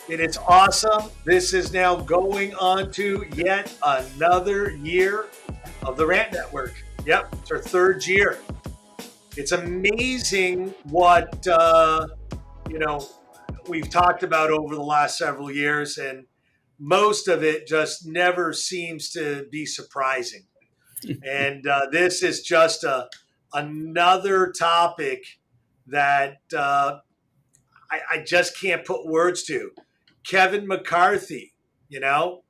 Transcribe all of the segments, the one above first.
It is awesome. This is now going on to yet another year of the Rant Network. Yep, it's our third year. It's amazing what you know we've talked about over the last several years, and most of it just never seems to be surprising. And this is just another topic that I just can't put words to. Kevin McCarthy, you know,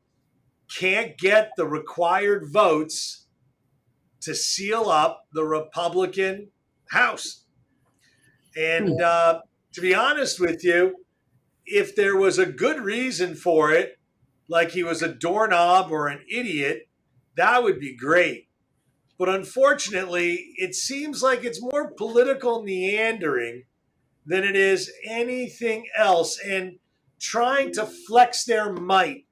can't get the required votes to seal up the Republican House. And to be honest with you, if there was a good reason for it, like he was a doorknob or an idiot, that would be great. But unfortunately, it seems like it's more political meandering than it is anything else, and trying to flex their might,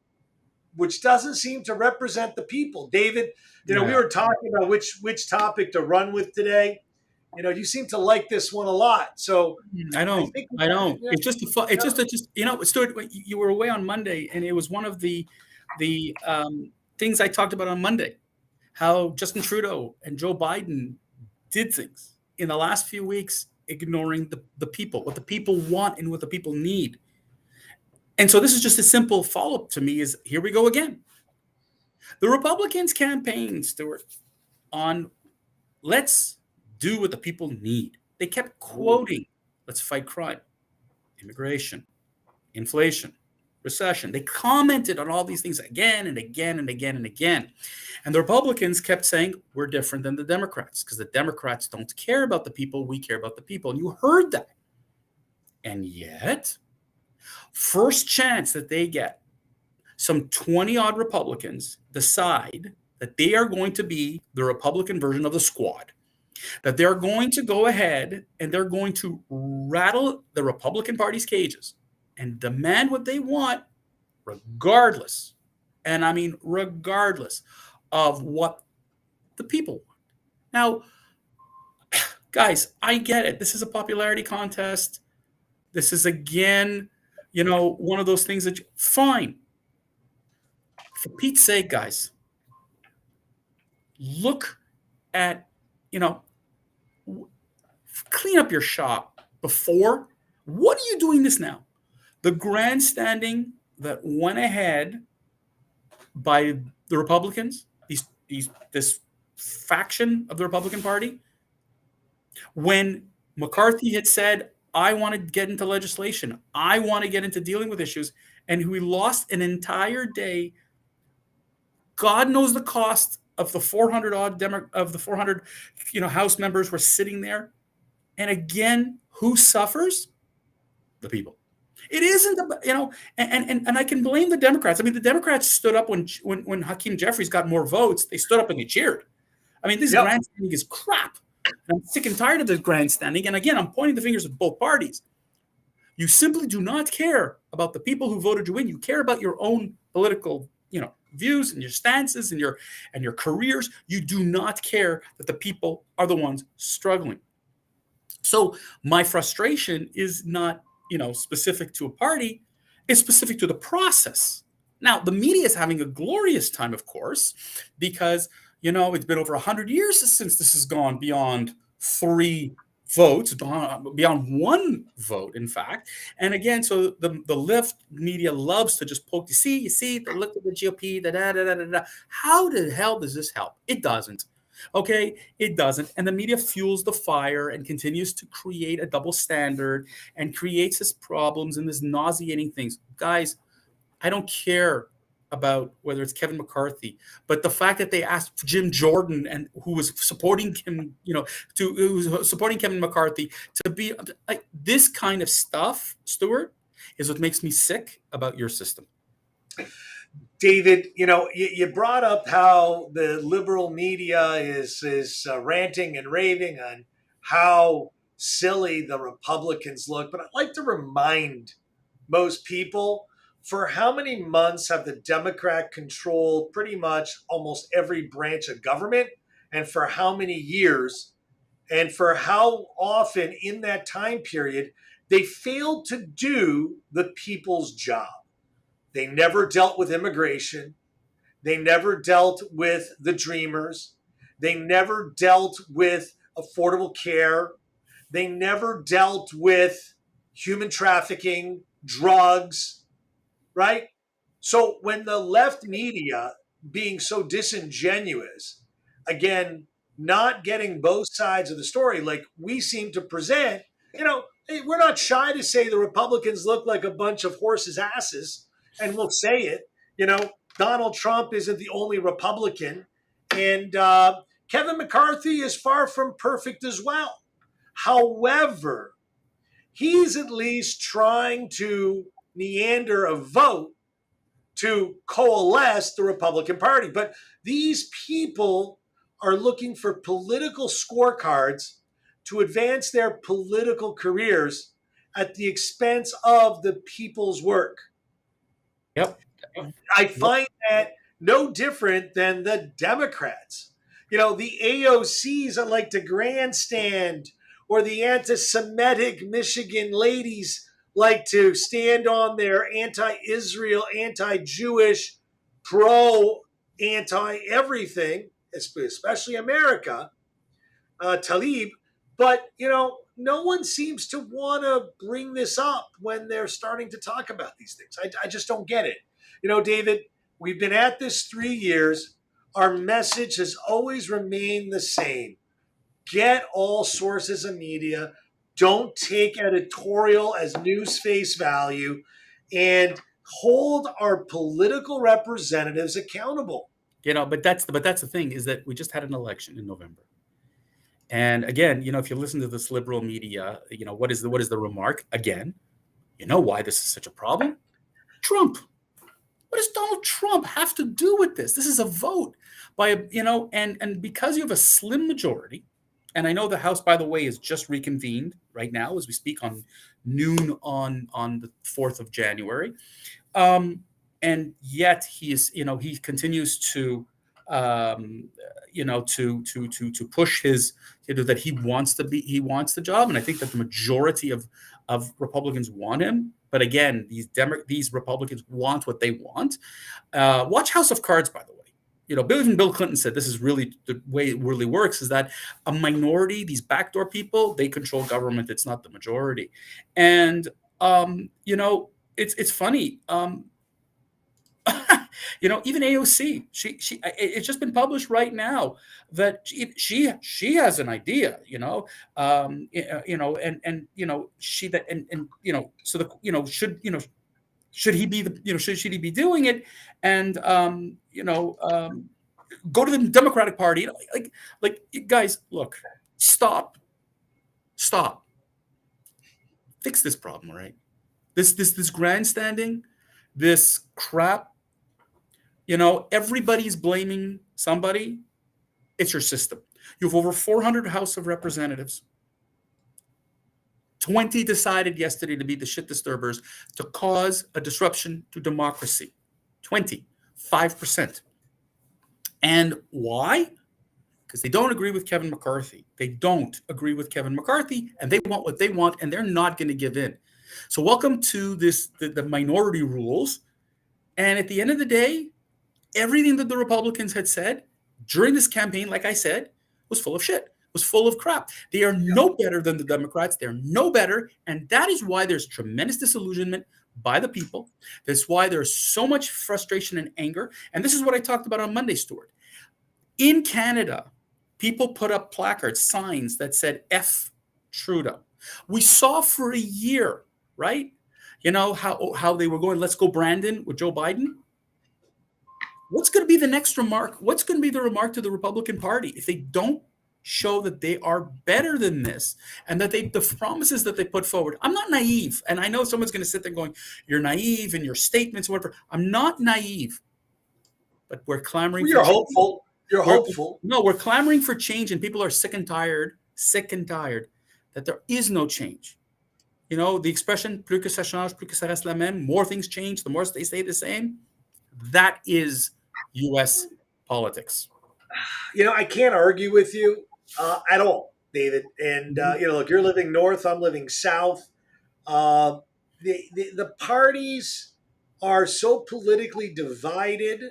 which doesn't seem to represent the people. David, we Yeah. were talking about which topic to run with today. You seem to like this one a lot, so I I don't. think I don't. yeah, It's just it's just Stuart. You were away on Monday, and it was one of the things I talked about on Monday. How Justin Trudeau and Joe Biden did things in the last few weeks, ignoring the people, what the people want and what the people need. And so this is just a simple follow up to me. Is here we go again. The Republicans campaign, Stuart, on let's do what the people need. They kept quoting, let's fight crime, immigration, inflation, recession. They commented on all these things again and again and again and again. And the Republicans kept saying, we're different than the Democrats because the Democrats don't care about the people. We care about the people. And you heard that. And yet, first chance that they get, some 20 odd Republicans decide that they are going to be the Republican version of the squad, that they're going to go ahead and they're going to rattle the Republican Party's cages and demand what they want, regardless, and I mean, regardless of what the people want. Now, guys, I get it. This is a popularity contest. This is, again, one of those things that, fine. For Pete's sake, guys, look at, you know, clean up your shop before. What are you doing this now? The grandstanding that went ahead by the Republicans, this faction of the Republican Party, when McCarthy had said, I want to get into legislation, I want to get into dealing with issues, and we lost an entire day. God knows the cost of the 400 odd of the 400 House members were sitting there. And again, who suffers? The people. It isn't, and I can blame the Democrats. I mean, the Democrats stood up when Hakeem Jeffries got more votes. They stood up and they cheered. I mean, this yep. grandstanding is crap. And I'm sick and tired of this grandstanding. And again, I'm pointing the fingers at both parties. You simply do not care about the people who voted you in. You care about your own political, views and your stances and your careers. You do not care that the people are the ones struggling. So my frustration is not, specific to a party. It's specific to the process. Now, the media is having a glorious time, of course, because, it's been over 100 years since this has gone beyond 3 votes, beyond 1 vote, in fact. And again, so the left media loves to just poke. You see, the look at the GOP, da. How the hell does this help? It doesn't. Okay, it doesn't. And the media fuels the fire and continues to create a double standard and creates this problems and this nauseating things. Guys, I don't care about whether it's Kevin McCarthy, but the fact that they asked Jim Jordan, and who was supporting him, who was supporting Kevin McCarthy, to be like this kind of stuff, Stuart, is what makes me sick about your system. David, you brought up how the liberal media is ranting and raving on how silly the Republicans look, but I'd like to remind most people, for how many months have the Democrat controlled pretty much almost every branch of government, and for how many years, and for how often in that time period They failed to do the people's job. They never dealt with immigration. They never dealt with the dreamers. They never dealt with affordable care. They never dealt with human trafficking, drugs, right? So when the left media being so disingenuous, again, not getting both sides of the story like we seem to present, we're not shy to say the Republicans look like a bunch of horses' asses, and we'll say it. Donald Trump isn't the only Republican, and Kevin McCarthy is far from perfect as well. However, he's at least trying to meander a vote to coalesce the Republican Party. But these people are looking for political scorecards to advance their political careers at the expense of the people's work. Yep. I find that no different than the Democrats. The AOCs that like to grandstand, or the anti Semitic Michigan ladies like to stand on their anti Israel, anti Jewish, pro anti everything, especially America, Talib. But, no one seems to want to bring this up when they're starting to talk about these things. I just don't get it. David, we've been at this 3 years. Our message has always remained the same. Get all sources of media. Don't take editorial as news face value, and hold our political representatives accountable. But that's the thing, is that we just had an election in November. And again, if you listen to this liberal media, what is the remark? Again, why this is such a problem? Trump. What does Donald Trump have to do with this? This is a vote by and because you have a slim majority, and I know the House, by the way, is just reconvened right now as we speak on noon on the 4th of January. And yet he continues to to push his that he wants the job, and I think that the majority of Republicans want him. But again, these Republicans want what they want. Watch House of Cards, by the way. Even Bill Clinton said this is really the way it really works, is that a minority, these backdoor people, they control government. It's not the majority. And it's funny. Even AOC, it's just been published right now that she has an idea, should he be should he be doing it, and go to the Democratic Party, like guys, look, stop, fix this problem, right? This grandstanding, this crap. Everybody's blaming somebody. It's your system. You have over 400 House of Representatives. 20 decided yesterday to be the shit disturbers, to cause a disruption to democracy. 5%. And why? Because they don't agree with Kevin McCarthy. They don't agree with Kevin McCarthy, and they want what they want, and they're not going to give in. So welcome to the minority rules. And at the end of the day, everything that the Republicans had said during this campaign, like I said, was full of shit, was full of crap. They are no better than the Democrats. They're no better. And that is why there's tremendous disillusionment by the people. That's why there's so much frustration and anger. And this is what I talked about on Monday, Stuart. In Canada, people put up placards, signs that said F Trudeau. We saw for a year, right? How they were going, let's go Brandon with Joe Biden. What's going to be the next remark? What's going to be the remark to the Republican Party if they don't show that they are better than this, and that the promises that they put forward? I'm not naive, and I know someone's going to sit there going, "You're naive in your statements, or whatever." I'm not naive, but we're clamoring. You're hopeful. You're hopeful. No, we're clamoring for change, and people are sick and tired that there is no change. The expression "plus que ça change, plus que ça reste la même." More things change, the more they stay the same. That is U.S. politics. I can't argue with you at all, David. And look, you're living north, I'm living south. Uh, the parties are so politically divided,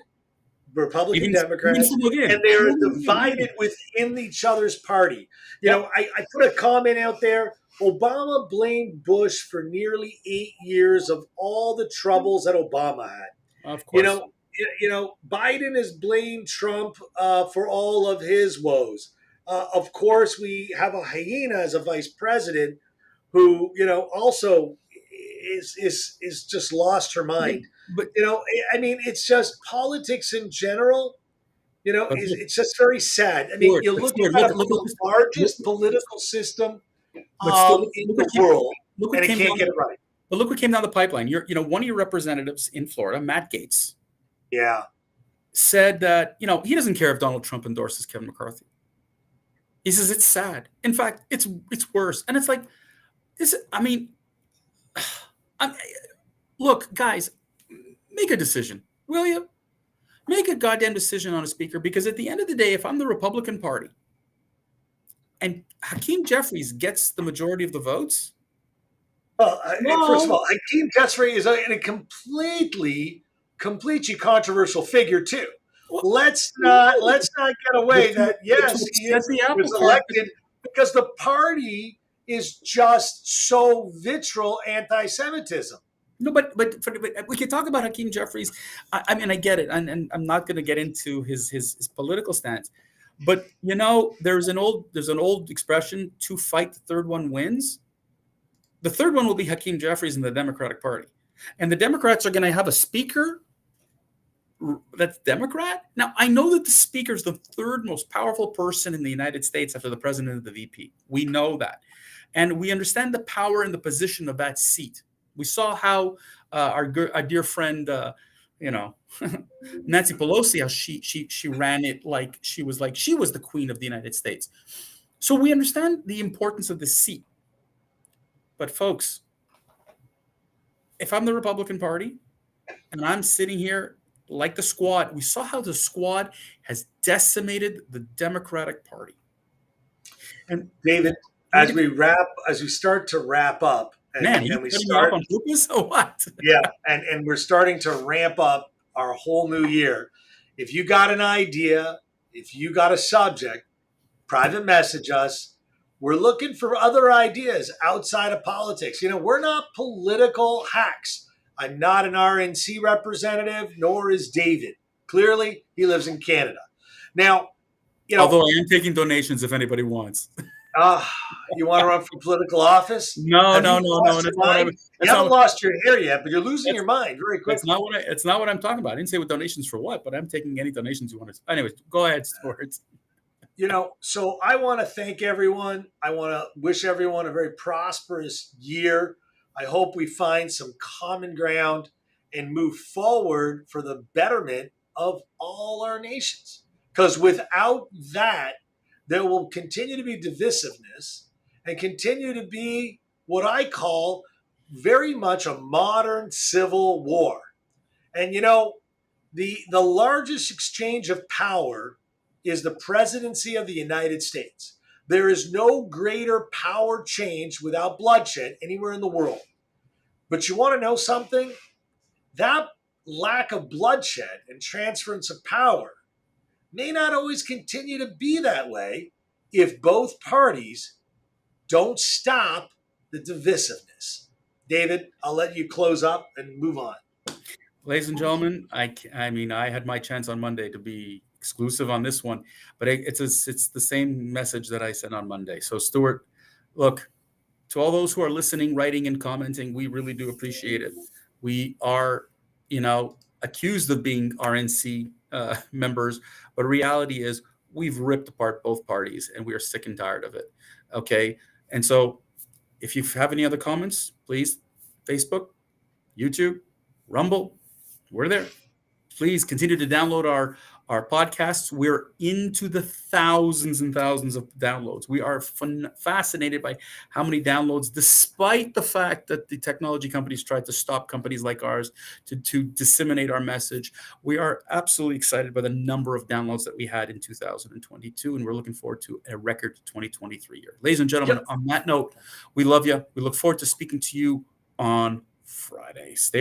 Republican, Even Democrats, from and within. they are Even divided within. within each other's party. Yep. I put a comment out there. Obama blamed Bush for nearly 8 years of all the troubles that Obama had. Of You course. know, Biden has blamed Trump for all of his woes. Of course, we have a hyena as a vice president who, also is just lost her But mind. but I mean, it's just politics in general. but It's just very sad. I mean, you look Stuart, at look, the largest political system but Stuart, in look the what came world, look what and it came can't down get the it right. but look what came down the pipeline. One of your representatives in Florida, Matt Gaetz, Yeah. said that he doesn't care if Donald Trump endorses Kevin McCarthy. He says it's sad. In fact, it's worse. And it's like this. I mean, I'm, look, guys, make a decision, will you? Make a goddamn decision on a speaker, because at the end of the day, if I'm the Republican Party and Hakeem Jeffries gets the majority of the votes, Well, first of no, all, Hakeem Jeffrey is a completely controversial figure too. well, Let's not get but away that to yes, upset the he was apple cart. elected because the party is just so vitriol anti-Semitism. No, but we can talk about Hakeem Jeffries. I mean, I get it, and I'm not going to get into his political stance. But there's an old expression: to fight, the third one wins. The third one will be Hakeem Jeffries in the Democratic Party, and the Democrats are going to have a speaker that's Democrat. Now, I know that the speaker is the third most powerful person in the United States after the president and the VP. We know that, and we understand the power and the position of that seat. We saw how our dear friend, you know, Nancy Pelosi, how she ran it like she was the queen of the United States. So we understand the importance of this seat. But folks, if I'm the Republican Party and I'm sitting here like the squad, we saw how the squad has decimated the Democratic Party. And David, we get, as we start to wrap up, man, are you and we cutting me off start, on purpose or what? yeah, and we're starting to ramp up our whole new year. If you got an idea, if you got a subject, private message us. We're looking for other ideas outside of politics. We're not political hacks. I'm not an RNC representative, nor is David. Clearly, he lives in Canada. Now, you know, Although I am taking donations if anybody wants. uh, you want to run for political office? No, Have you no, no, no. lost your That's not what I. mind? You That's haven't not. lost your hair yet, but you're losing That's your mind very that's quickly. not what I. It's not what I'm talking about. I didn't say with donations for what, but I'm taking any donations you want to. Anyways, go ahead, Stuart. So I want to thank everyone. I want to wish everyone a very prosperous year. I hope we find some common ground and move forward for the betterment of all our nations. Because without that, there will continue to be divisiveness and continue to be what I call very much a modern civil war. And the largest exchange of power is the presidency of the United States. There is no greater power change without bloodshed anywhere in the world. But you want to know something? That lack of bloodshed and transference of power may not always continue to be that way if both parties don't stop the divisiveness. David, I'll let you close up and move on. Ladies and gentlemen, I mean, I had my chance on Monday to be exclusive on this one, but it's the same message that I sent on Monday. So, Stuart, look, to all those who are listening, writing, and commenting, we really do appreciate it. We are, accused of being RNC members, but reality is we've ripped apart both parties, and we are sick and tired of it. Okay, and so if you have any other comments, please, Facebook, YouTube, Rumble, we're there. Please continue to download our podcasts. We're into the thousands and thousands of downloads. We are fascinated by how many downloads, despite the fact that the technology companies tried to stop companies like ours to disseminate our message. We are absolutely excited by the number of downloads that we had in 2022, and we're looking forward to a record 2023 year. Ladies and gentlemen, Yep. on that note, we love you. We look forward to speaking to you on Friday. Stay